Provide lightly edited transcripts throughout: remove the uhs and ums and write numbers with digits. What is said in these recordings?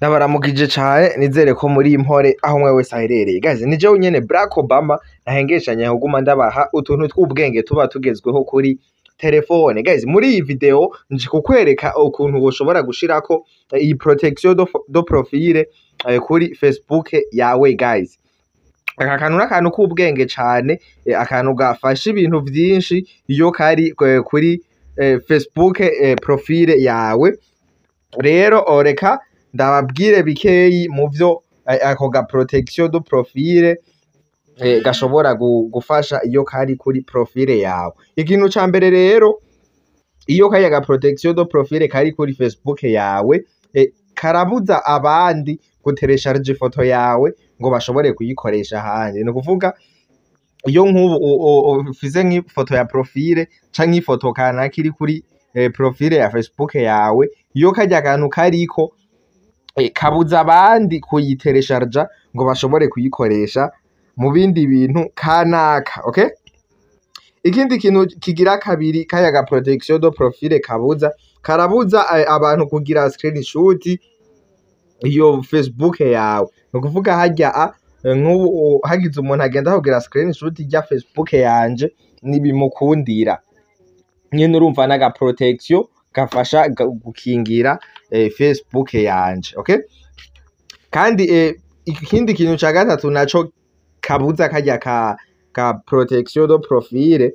Ndabaramukije cane nizere ko muri impore aho umwe wese aherereye. Guys, ni jewe nyene Barack Obama nahengeshanya kuguma ndabaha utuntu tw'ubwenge tuba tugezweho kuri telefone. Guys, muri iyi video nje kukwereka ukuntu woshobora gushirako iyi protection do profile kuri Facebook yawe guys. Aka kantu n'akantu k'ubwenge cane, akantu gafasha ibintu vyinshi iyo kari kuri Facebook profile yawe. Rero reka ndababwire bikeyi mu vyo ako ga protection do profile gashobora gufasha iyo kari kuri profile yawe. Ikintu ca mbere rero, iyo kari ga protection do profile kari kuri Facebook yawe, karabuza abandi guteresharija ifoto yawe ngo bashobore kuyikoresha ahandi. Ni ukuvuga iyo nk'ubu ufise nk'ifoto ya profile canke ifoto kanaka iri kuri profile ya Facebook yawe, iyo karya kantu kariko kabuza abandi kuyiteresharja ngo bashobore kuyikoresha mu bindi bintu kanaka, okay? Ikindi kintu kigira kabiri kaya ga protection do profile kabuza, karabuza abantu kugira screenshot iyo Facebook yawe. No kuvuga harya nk'ubu hagize umuntu agenda kugira screenshot rya Facebook yanje nibimukundira. Nyene urumva naga protection gafasha gukingira Facebook yanje, okay? Kandi ikindi kintu ca gatatu naco kabuza karya ka protection do profile,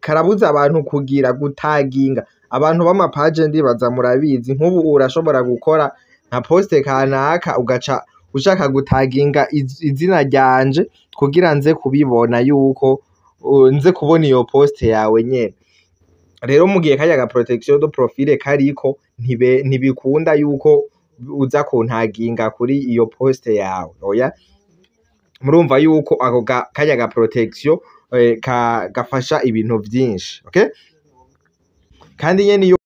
karabuza abantu kugira gutaginga abantu b'amapage ndibaza murabizi. Nk'ubu urashobora gukora nka poste kanaka ugaca ushaka gutaginga izina ryanje kugira nze kubibona yuko nze kubona iyo poste yawe nyene. Rero mugihe karya ga protection do profile kariko ntibikunda yuko uza kuntaginga kuri iyo poste yawe, oya. Murumva yuko ako karya ga protection gafasha ibintu vyinshi, okay? Kandi nyene iyo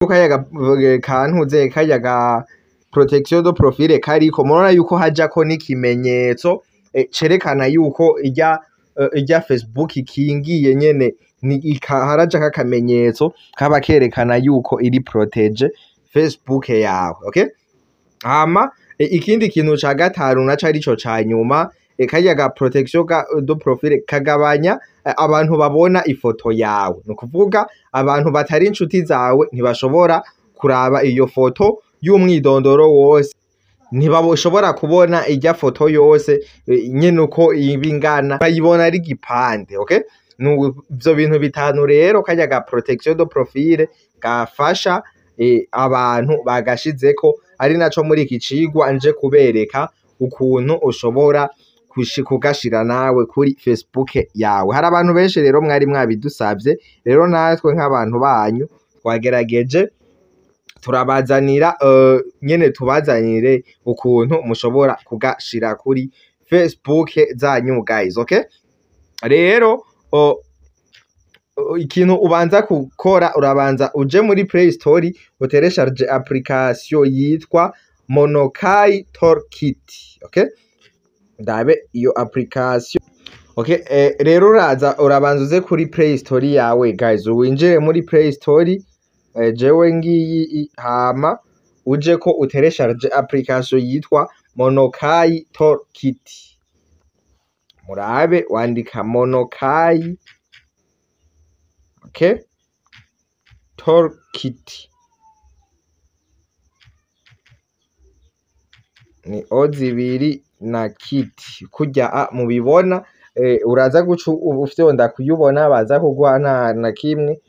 kantuze karya ga protection do profile kariko, murabona yuko hajako n'ikimenyetso cerekana yuko irya Facebook ikingiye nyene, harajako akamenyetso kaba kerekana yuko iri protege Facebook yawe, okay? Hama ikindi kintu ca gatanu naco arico ca nyuma, karya ga protection do profile kagabanya abantu babona ifoto yawe. No kuvuga abantu batari inshuti zawe ntibashobora kuraba iyo foto y'umwidondoro wose, ntibashobora kubona irya foto yose nyene uko ibingana, bayibona ari gipande, okay? Ivyo bintu bitanu rero karya ga protection do profile gafasha abantu bagashizeko, ari naco muri iki cigwa nje kubereka ukuntu ushobora kugashira nawe kuri Facebook yawe. Hari abantu benshi rero mwari mwabidusavye, rero natwe nk'abantu banyu twagerageje turabazanira nyene tubazanire ukuntu mushobora kugashira kuri Facebook zanyu guys, okay? Rero ikintu ubanza gukora, urabanza uje muri Play Store uteresharge application yitwa Monokai Toolkit, okay? Ndabe iyo application, okay? Rero urabanza uze kuri Play Store yawe guys, winjire muri Play Store, jewe ngiyi, hama uje ko uteresharge application yitwa Monokai Toolkit. Murabe wandika Monokai, okay? Toolkit ni O2 na kit kurya mubibona. Uraza guca ufyonda kuyibona, baza kugwa na kimwe.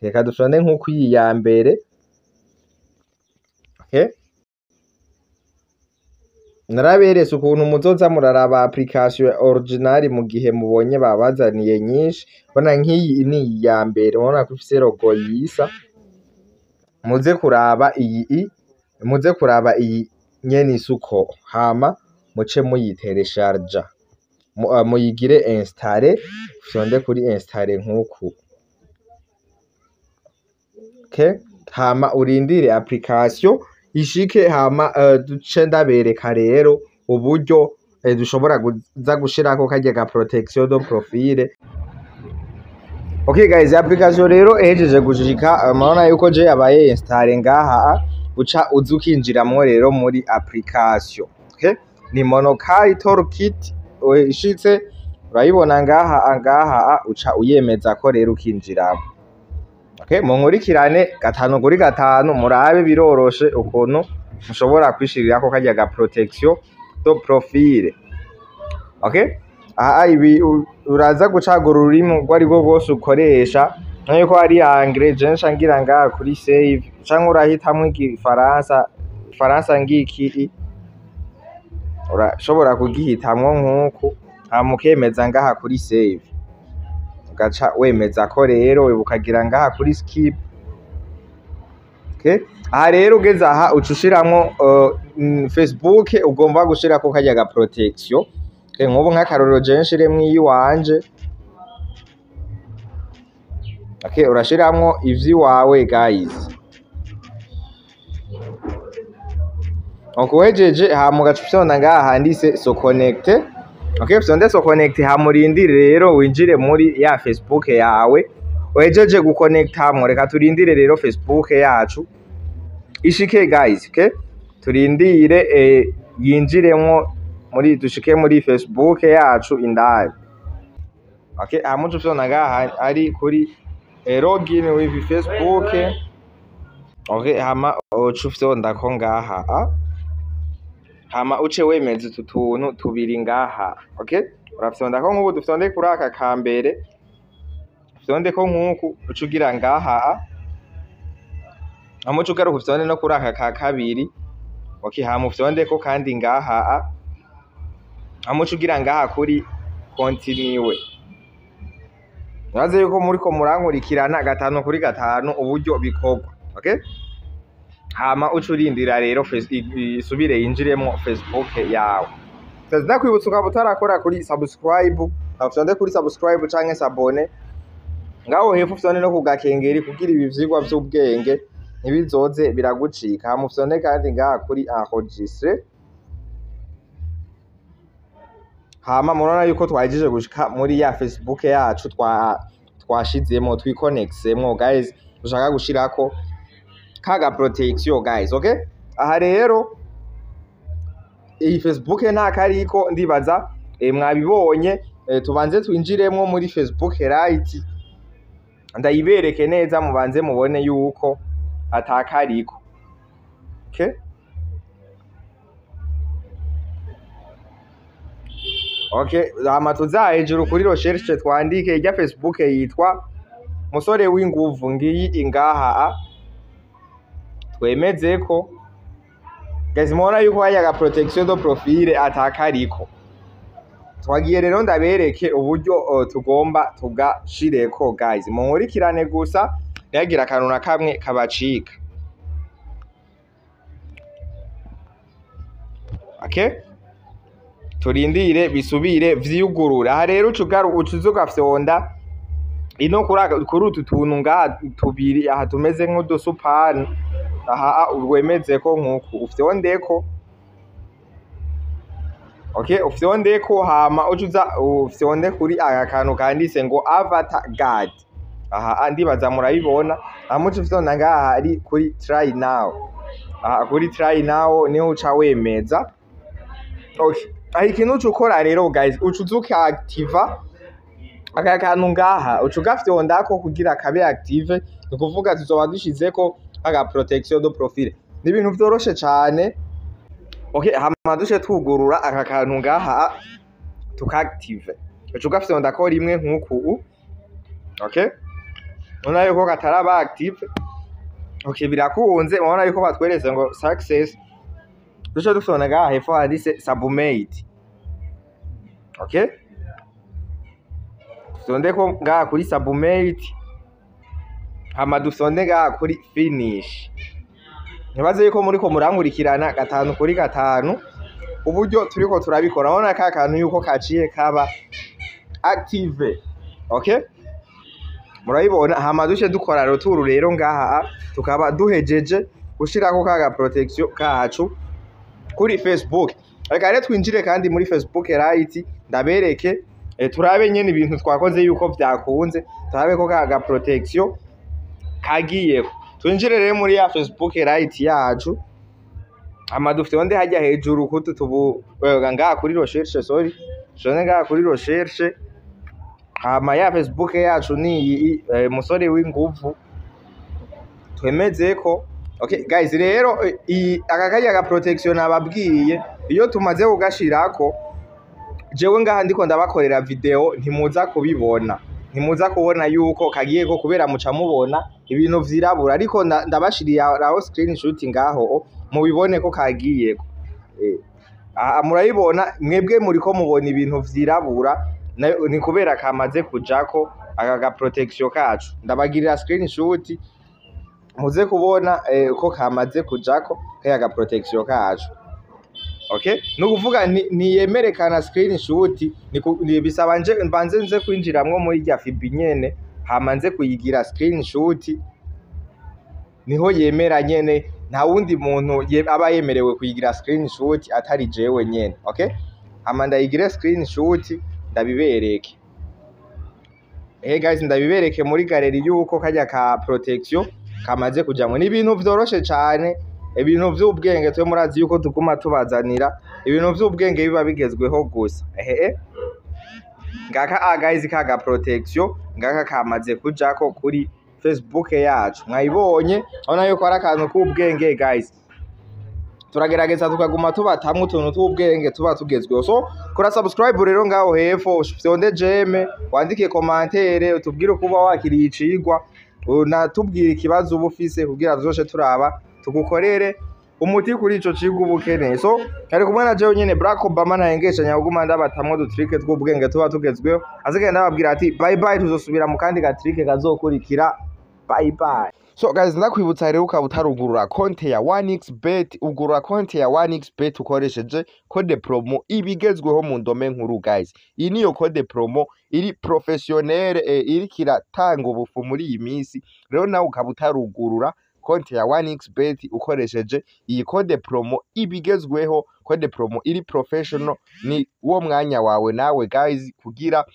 Reka dufande nk'uko iyi ya mbere, okay? Naraberetse ukuntu muzoza muraraba application original mu gihe mubonye babazaniye nyinshi. Bona nk'iyi ni iya mbere, ubona ko ifise logo yisa. Muze kuraba iyi nyene isuko, hama muce muyiteresharja, muyigire installer, fyonde kuri installer nk'uku, okay? Hama urindire application ishike, hama duce ndabereka rero uburyo dushobora kuza gushirako karya ga protection do profile. Okay guys, application rero ehejeje gushika, murabona yuko je yabaye installer ngaha. uca uza ukinjiramwo rero muri application. Okay? Ni Monokai Toolkit ishitse urayibona ngaha uca uyemeza ko rero ukinjiramo. Okay? Munkurikirane 5 kuri 5 murabe biroroshe ukuntu mushobora kwishirirako karya ga protection do profile. Okay? Ibi uraza gucagura ururimi rwari rwo rwose ukoresha nk'uko ari anglais je nshangira ngaha kuri save canke urahitamwo igifaransa ngiki urashobora kugihitamwo nk'uko mukemeza ngaha kuri save ugaca wemeza ko rero ukagira ngaha kuri skip. Okay? Aha rero ugeze aha uca ushiramwo Facebook ugomba gushirako karya ga protection. Okay, nk'ubu nk'akarorero je nshiremwo iyiwanje. Okay, urashiramwo ivy'iwawe guys. Ukuhejeje hama ugaca ufyonda ngaha handitse so connect. Okay, ufyonde so connect hama urindire rero winjire muri ya Facebook yawe. Uhejeje guconnectamwo reka turindire rero Facebook yacu ishike guys. Okay, turindire yinjiremwo dushike muri Facebook yacu indani. Okay, hama uca ufyonda ngaha ari kuri login with Facebook. Okay, hama uca ufyondako ngaha hama uce wemeza utu tuntu tubiri ngaha. Okay, urafyondako nk'ubu dufyonde kuri aka kambere ufyondeko nk'uku uca ugira ngaha hama uca ugaruka ufyonde no kuri aka ka kabiri. Okay, hama ufyondeko kandi ngaha hama uca ugira ngaha kuri continue. Naze yuko muriko murankurikirana 5 kuri 5 uburyo bikorwa. Okay, hama uca urindira rero isubire yinjiremwo Facebook yawe. Ndaza kwibutsa ukaba utarakora kuri subscribe, ufyonde kuri subscribe canke s'abone ngaho hepfo ufyonde no kugakengeri kugira ibi vyigwa vy'ubwenge ntibizoze biragucika. Hama ufyonde kandi ngaha kuri enregistrer. Hama murabona yuko twajije gushika muri ya Facebook yacu twashizemo twiconnectsemwo guys, dushaka gushirako kaga protection guys. Okay, aha rero iyi Facebook nta kariko ndibaza mwabibonye. Tubanze twinjiremwo muri Facebook right, ndayibereke neza mubanze mubone yuko atakariko. Okay, okay, hama tuza hejuru kuri recherche twandike irya Facebook yitwa Musore w'inguvu ngiyi ingaha twemeze ko guys mubona yuko haya ga protection do profile atakariko. Twagiye rero ndabereke uburyo tugomba tugashireko guys, munkurikirane gusa yagira akantu na kamwe kabacika. Okay, turindire bisubire vyugurura. Aha rero ucuzuga fyonda ino kuri utu tuntu ngaha tubiri aha tumeze nk'udusupani. Aha urwemeze ko nk'uku ufyondeko. Okay, ufyondeko hama ucuza ufyonde kuri aka kantu kanditse ngo avatar guard. Aha ndibaza murabibona. Hama uca ufyonda ngaha ari kuri try now. Aha kuri try now niho uca wemeza. Okay, aho ikintu uca ukora rero guys ucuza ukaactive aka kantu ngaha uca ugafyondako kugira kabe active. Ni kuvuga tuzoba dushizeko aga protection do profile. Ni ibintu vyoroshe cane. Okay, hama dushe tugurura aka kantu ngaha tukaactive. Uca ugafyondako rimwe nk'uku. Okay, nona yuko kataraba active. Okay, birakunze mubona yuko batweretse ngo success. Dushe dufyonda ngaha hepfo handitse submit. Okay, dufyondeko ngaha kuri submit hama dufyonde ngaha kuri finish. Ntibaze yuko muriko murankurikirana 5 kuri 5 uburyo turiko turabikora. Urabona ka kantu yuko kaciye kaba active. Okay, murabibona. Hama dushe dukora roturu rero ngaha tukaba duhejeje gushirako kaga protection kacu kuri Facebook. Reka rero twinjire kandi muri Facebook right ndabereke turabe nyene ibintu twakoze yuko vyakunze. Turabe ko kaga protection kagiye twinjire rero muri ya Facebook right yacu ama dufite onde hajya hejuru kutu tubu ngaha kuri recherche sorry shone ngaha kuri recherche hama ya Facebook yacu ni musore w'inguvu twemeze ko okay guys rero aka kajya ga protection ababwiye iyo tumaze kugashirako jewe ngaha ndiko ndabakorera video ntimuza kubibona ntimuza kubona yuko kagiye ko kubera muca mubona ibintu vyirabura ariko ndabashiriye aho screenshot ngaho mubibone ko kagiye murayibona mwebwe muriko mubona ibintu vyirabura ni kubera kamaze kujako aka ga protection kacu ndabagirira screenshot muze kubona ko kamaze kujako kaya ga protection kacu okay nukuvuga niyemerekana screenshot bisaba mbanze nze kwinjiramwo muri rya fibi nyene hamanze kuyigira screenshot niho yemera nyene nta wundi muntu aba yemerewe kuyigira screenshot atari jewe nyene okay amanda yigire screenshot ndabibereke guys ndabibereke muri galeri yuko kajya ka protection kamaze kujamwe ni ibintu vyoroshe cyane ibintu vy'ubwenge twe murazi yuko tuguma tubazanira ibintu vy'ubwenge biba bigezweho gusa ngaka guys kaga protection ngaka kamaze kujako kuri Facebook yacu mwayibonye abona yuko ari akantu k'ubwenge guys turagerageza tukaguma tubatamwe utuntu tw'ubwenge tuba tugezweho so kora subscribe rero ngaho hepfo fyonde jeme wandike commentaire utubwire kuba wakiriye icigwa unatubwira ikibazo ubufise kugira zoshe turaba tugukorere umuti kuri ico cigwa ubukeneye so kari kumwe na jewe nyene Barack Obama nahengeshanya kuguma ndabatamwe dutrike tw'ubwenge tuba tugezweho azigenda ndababwira ati bye bye tuzosubira mu kandi gatrike kazokurikira bye bye. So guys ndakwibutsa rero ukaba utarugurura konti ya 1xbet ugurura konti ya 1xbet ukoresheje code promo ibigezweho mu ndome nkuru guys iyi niyo code promo iri professionnel iri kiratanga ubufu muri iyi minsi rero nawe ukaba utarugurura konti ya 1xbet ukoresheje iyi code promo ibigezweho code promo iri professional ni wo mwanya wawe nawe guys kugira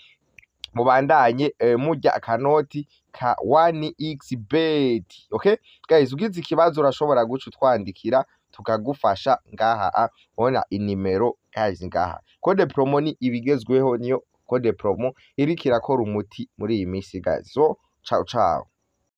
mubandanye mujya akanoti ka 1xbet okay guys ugize ikibazo urashobora guca utwandikira tukagufasha ngaha ona inimero guys ngaha code promo ni ibigezweho niyo code promo iri kirakora umuti muri iyi minsi guys so ciao ciao.